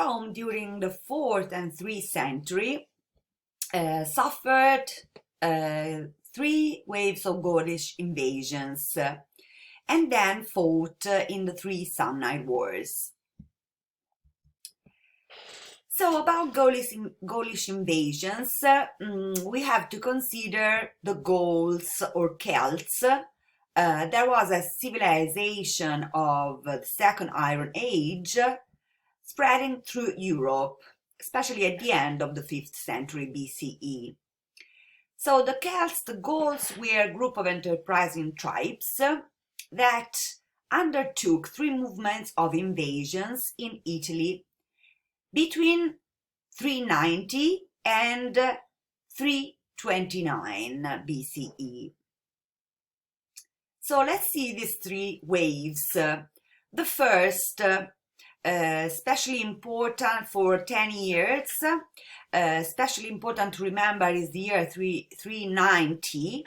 Rome during the 4th and 3rd century suffered 3 waves of Gaulish invasions and then fought in the 3 Samnite wars. So about Gaulish invasions, we have to consider the Gauls or Celts. There was a civilization of the Second Iron Age spreading through Europe, especially at the end of the 5th century BCE. So the Celts, the Gauls, were a group of enterprising tribes that undertook 3 movements of invasions in Italy between 390 and 329 BCE. So let's see these 3 waves. The first, especially important for 10 years, especially important to remember, is the year 390,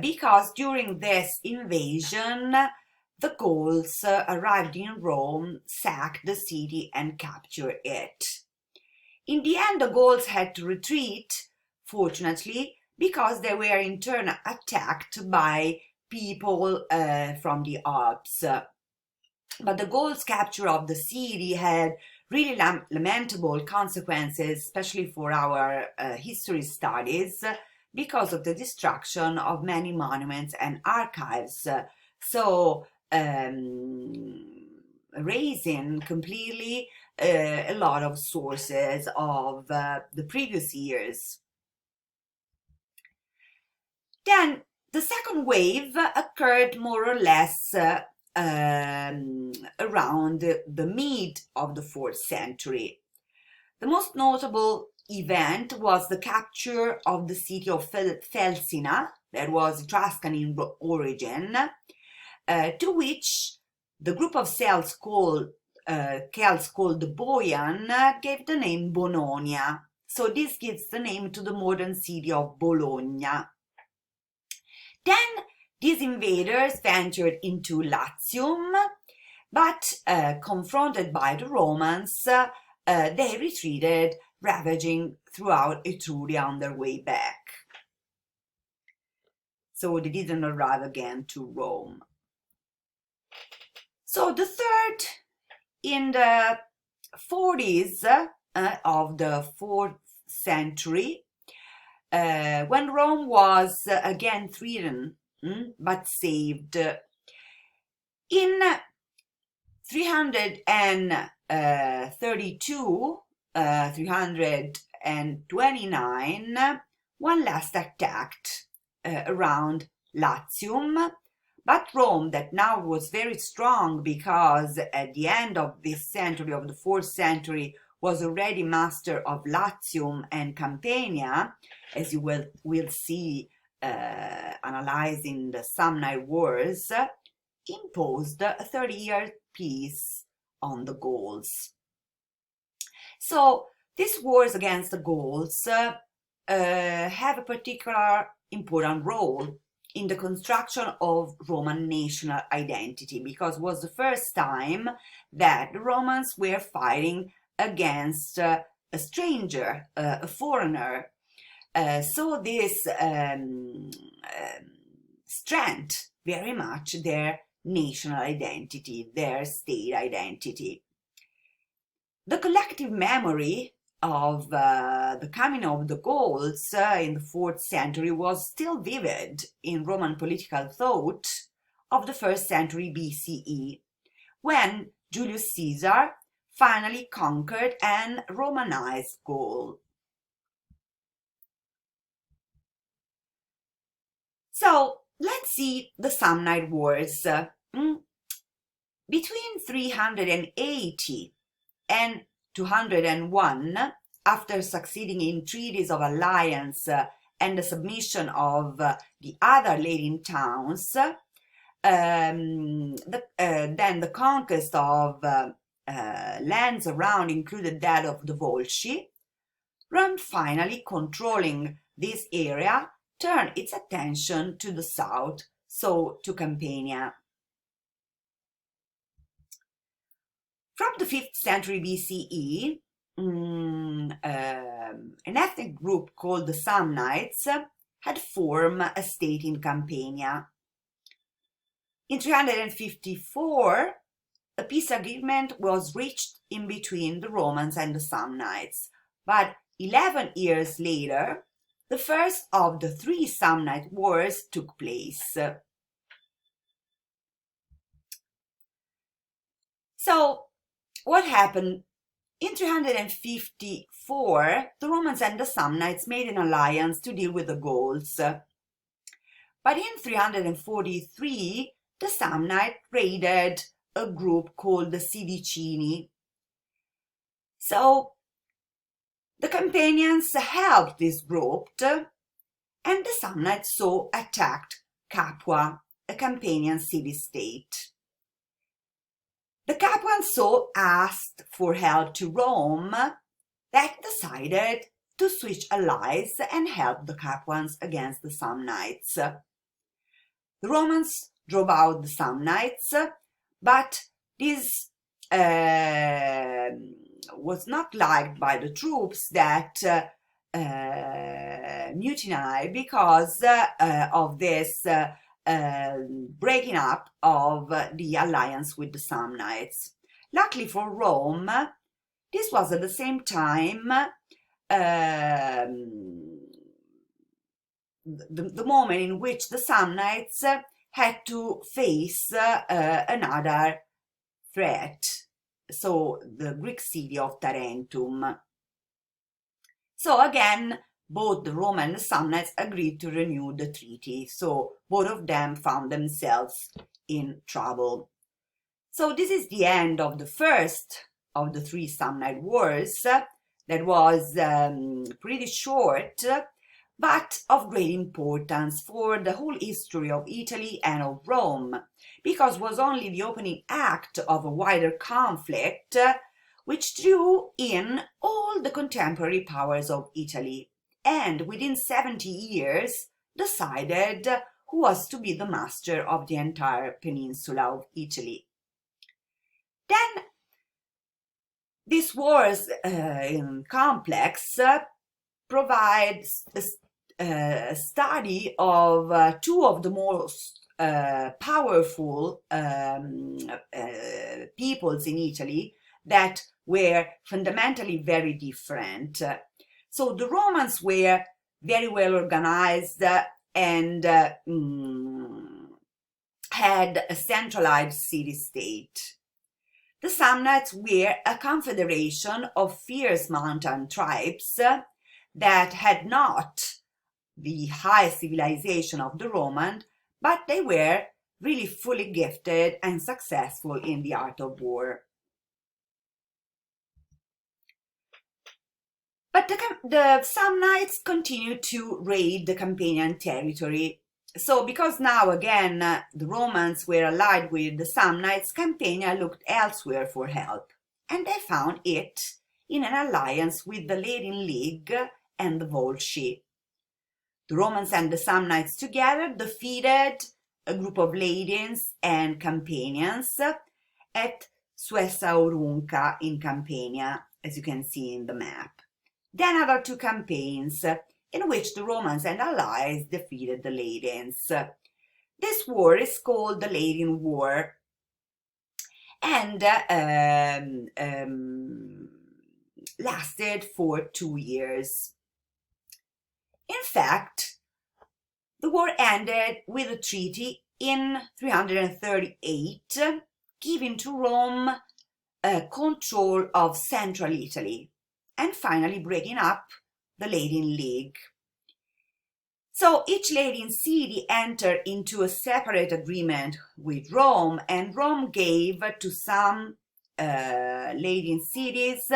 because during this invasion, the Gauls arrived in Rome, sacked the city, and captured it. In the end, the Gauls had to retreat, fortunately, because they were in turn attacked by people from the Alps. But the Gauls' capture of the city had really lamentable consequences, especially for our history studies, because of the destruction of many monuments and archives. So, erasing completely a lot of sources of the previous years. Then the second wave occurred more or less around the mid of the 4th century. The most notable event was the capture of the city of Felsina, that was Etruscan in origin, to which the group of Celts called the Boian gave the name Bononia. So this gives the name to the modern city of Bologna. Then these invaders ventured into Latium, but confronted by the Romans, they retreated, ravaging throughout Etruria on their way back. So they didn't arrive again to Rome. So the third, in the 40s of the 4th century, when Rome was again threatened but saved. In 332, 329, one last attacked around Latium, but Rome, that now was very strong because at the end of this century, of the 4th century, was already master of Latium and Campania, as you will see analyzing the Samnite wars, imposed a 30-year peace on the Gauls. So these wars against the Gauls have a particular important role in the construction of Roman national identity, because it was the first time that the Romans were fighting against a stranger, a foreigner. So this strengthened very much their national identity, their state identity. The collective memory of the coming of the Gauls in the 4th century was still vivid in Roman political thought of the 1st century BCE, when Julius Caesar finally conquered and Romanized Gaul. So let's see the Samnite wars. Between 380 and 201, after succeeding in treaties of alliance and the submission of the other Latin towns, then the conquest of lands around included that of the Volsci, Rome, finally controlling this area, turned its attention to the south, so to Campania. From the 5th century BCE, an ethnic group called the Samnites had formed a state in Campania. In 354, a peace agreement was reached in between the Romans and the Samnites, but 11 years later, the first of the 3 Samnite wars took place. So, what happened? In 354, the Romans and the Samnites made an alliance to deal with the Gauls. But in 343, the Samnite raided a group called the Sidicini. So, the Campanians helped this group, and the Samnites so attacked Capua, a Campanian city-state. The Capuans so asked for help to Rome that decided to switch allies and help the Capuans against the Samnites. The Romans drove out the Samnites, but this was not liked by the troops that mutinied because of this breaking up of the alliance with the Samnites. Luckily for Rome, this was at the same time the moment in which the Samnites had to face another threat, so the Greek city of Tarentum. So again, both the Romans and the Samnites agreed to renew the treaty, so both of them found themselves in trouble. So this is the end of the first of the 3 Samnite wars. That was pretty short, but of great importance for the whole history of Italy and of Rome, because it was only the opening act of a wider conflict which drew in all the contemporary powers of Italy, and within 70 years decided who was to be the master of the entire peninsula of Italy. Then this war's complex provides a study of 2 of the most powerful peoples in Italy that were fundamentally very different. So the Romans were very well organized and had a centralized city-state. The Samnites were a confederation of fierce mountain tribes that had not the high civilization of the Roman, but they were really fully gifted and successful in the art of war. But the Samnites continued to raid the Campanian territory. So because now again the Romans were allied with the Samnites, Campania looked elsewhere for help, and they found it in an alliance with the Latin League and the Volsci. The Romans and the Samnites together defeated a group of Ladins and Campanians at Suessa Aurunca in Campania, as you can see in the map. Then other 2 campaigns in which the Romans and allies defeated the Ladins. This war is called the Ladin War, and lasted for 2 years. In fact, the war ended with a treaty in 338, giving to Rome control of central Italy, and finally breaking up the Latin League. So each Latin city entered into a separate agreement with Rome, and Rome gave to some Latin cities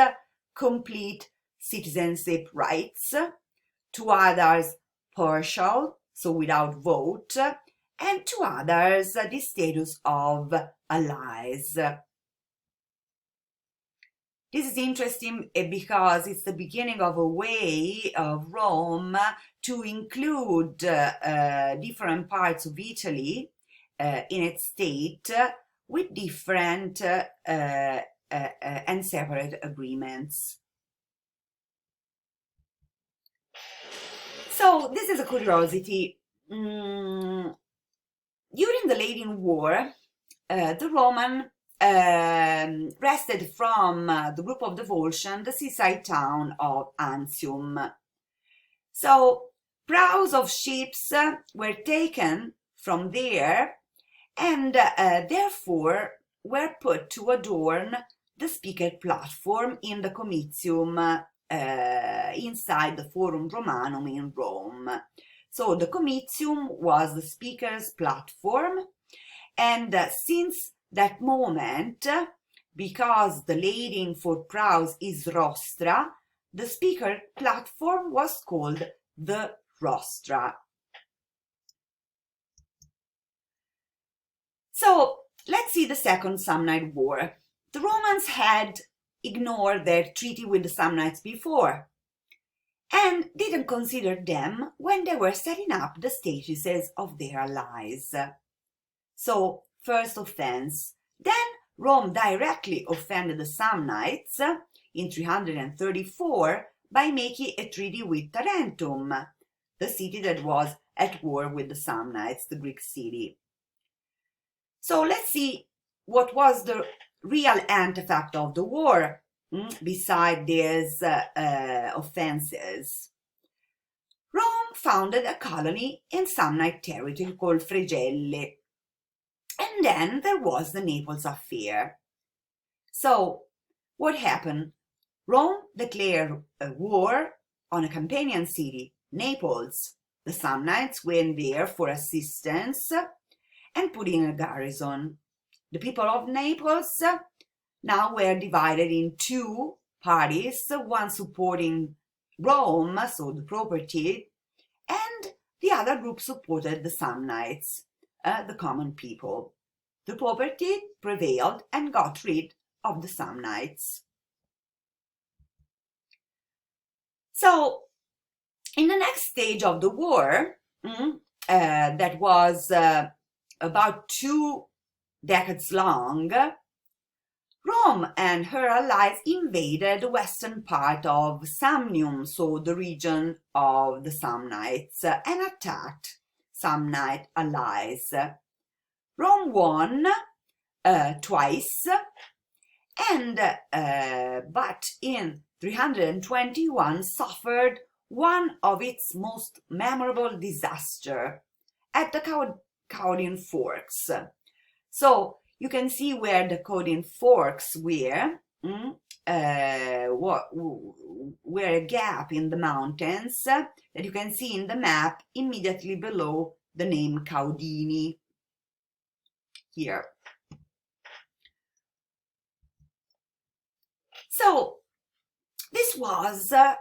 complete citizenship rights, to others partial, so without vote, and to others the status of allies. This is interesting because it's the beginning of a way of Rome to include different parts of Italy in its state with different and separate agreements. So this is a curiosity. During the Latin War, the Roman wrested from the group of devotion the seaside town of Antium. So prows of ships were taken from there and therefore were put to adorn the speaker platform in the Comitium inside the Forum Romanum in Rome. So the Comitium was the speaker's platform, and since that moment, because the lading for prows is rostra, the speaker platform was called the rostra. So let's see the Second Samnite War. The Romans had ignored their treaty with the Samnites before and didn't consider them when they were setting up the statuses of their allies. So, first offense. Then Rome directly offended the Samnites in 334 by making a treaty with Tarentum, the city that was at war with the Samnites, the Greek city. So let's see what was the real antifact of the war, beside these offenses. Rome founded a colony in Samnite territory called Fregelle. And then there was the Naples affair. So, what happened? Rome declared a war on a Campanian city, Naples. The Samnites went there for assistance and put in a garrison. The people of Naples now were divided in two parties, one supporting Rome, so the property, and the other group supported the Samnites, the common people. The property prevailed and got rid of the Samnites. So, in the next stage of the war, that was about 2 decades long, Rome and her allies invaded the western part of Samnium, so the region of the Samnites, and attacked Samnite allies. Rome won twice, and but in 321 suffered one of its most memorable disasters at the Caudian Forks. So you can see where the Caudian Forks were, were a gap in the mountains that you can see in the map immediately below the name Caudini here. So this was a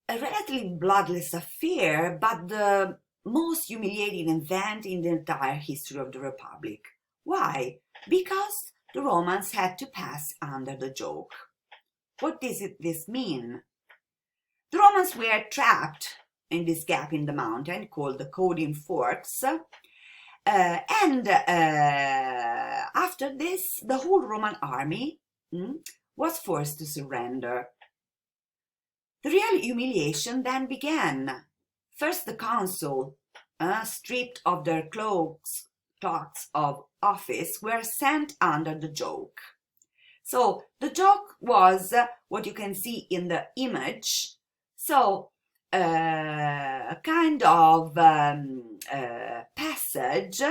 relatively bloodless affair, but the most humiliating event in the entire history of the Republic. Why? Because the Romans had to pass under the yoke. What does this mean? The Romans were trapped in this gap in the mountain called the Caudian Forks, and after this, the whole Roman army was forced to surrender. The real humiliation then began. First, the consul, stripped of their cloaks of office, were sent under the yoke. So the yoke was what you can see in the image. So a kind of passage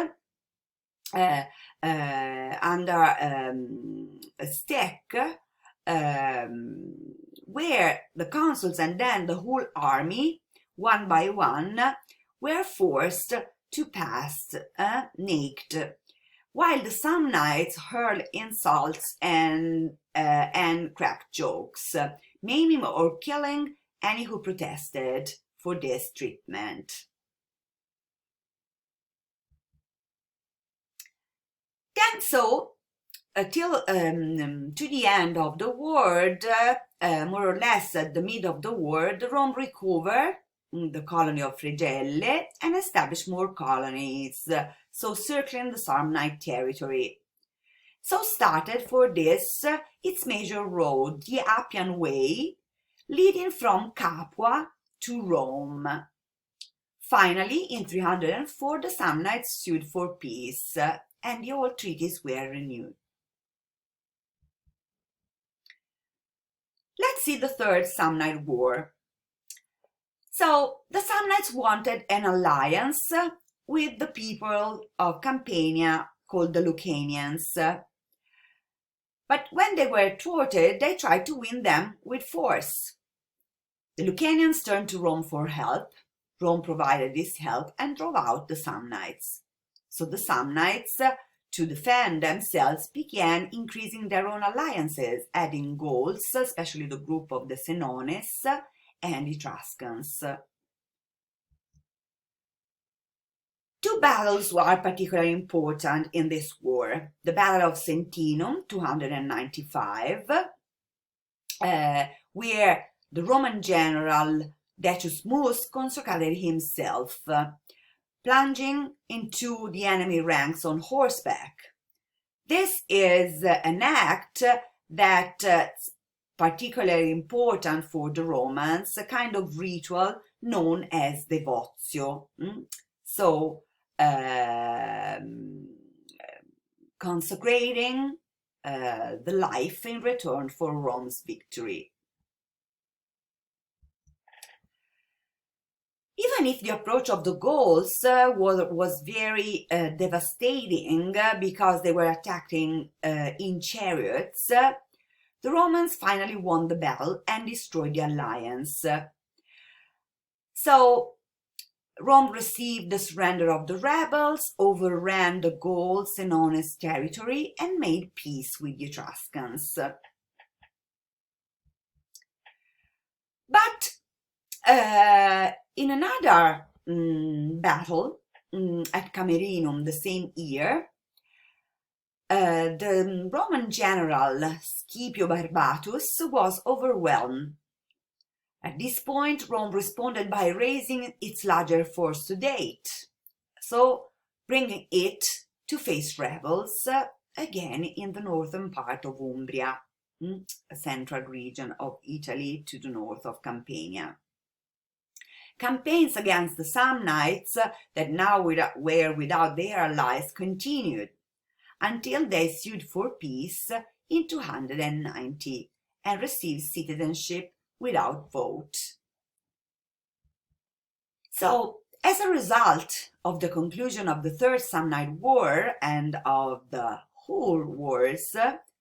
under a stick where the consuls and then the whole army, one by one, were forced to pass naked, while the Samnites hurled insults and cracked jokes, maiming or killing any who protested for this treatment. Then so, till to the end of the war, more or less at the mid of the war, Rome recovered the colony of Fregelle and established more colonies, so circling the Samnite territory. So started for this its major road, the Appian Way, leading from Capua to Rome. Finally, in 304, the Samnites sued for peace, and the old treaties were renewed. Let's see the Third Samnite War. So, the Samnites wanted an alliance with the people of Campania called the Lucanians. But when they were thwarted, they tried to win them with force. The Lucanians turned to Rome for help. Rome provided this help and drove out the Samnites. So the Samnites, to defend themselves, began increasing their own alliances, adding Gauls, especially the group of the Senones, and Etruscans. Two battles were particularly important in this war. The Battle of Sentinum, 295, where the Roman general Decius Mus consecrated himself, plunging into the enemy ranks on horseback. This is an act that's particularly important for the Romans, a kind of ritual known as devotio. So, consecrating the life in return for Rome's victory. Even if the approach of the Gauls was very devastating because they were attacking in chariots, the Romans finally won the battle and destroyed the alliance. So Rome received the surrender of the rebels, overran the Gauls and Senones territory, and made peace with the Etruscans. But in another battle at Camerinum the same year, the Roman general Scipio Barbatus was overwhelmed. At this point, Rome responded by raising its larger force to date, so bringing it to face rebels again in the northern part of Umbria, a central region of Italy to the north of Campania. Campaigns against the Samnites that now were without their allies continued until they sued for peace in 290 and received citizenship without vote. So, as a result of the conclusion of the Third Samnite War and of the whole wars,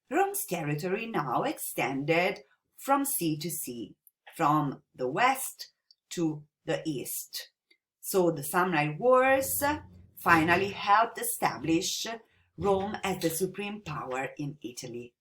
Rome's territory now extended from sea to sea, from the west to the east. So the Samnite Wars finally helped establish Rome as the supreme power in Italy.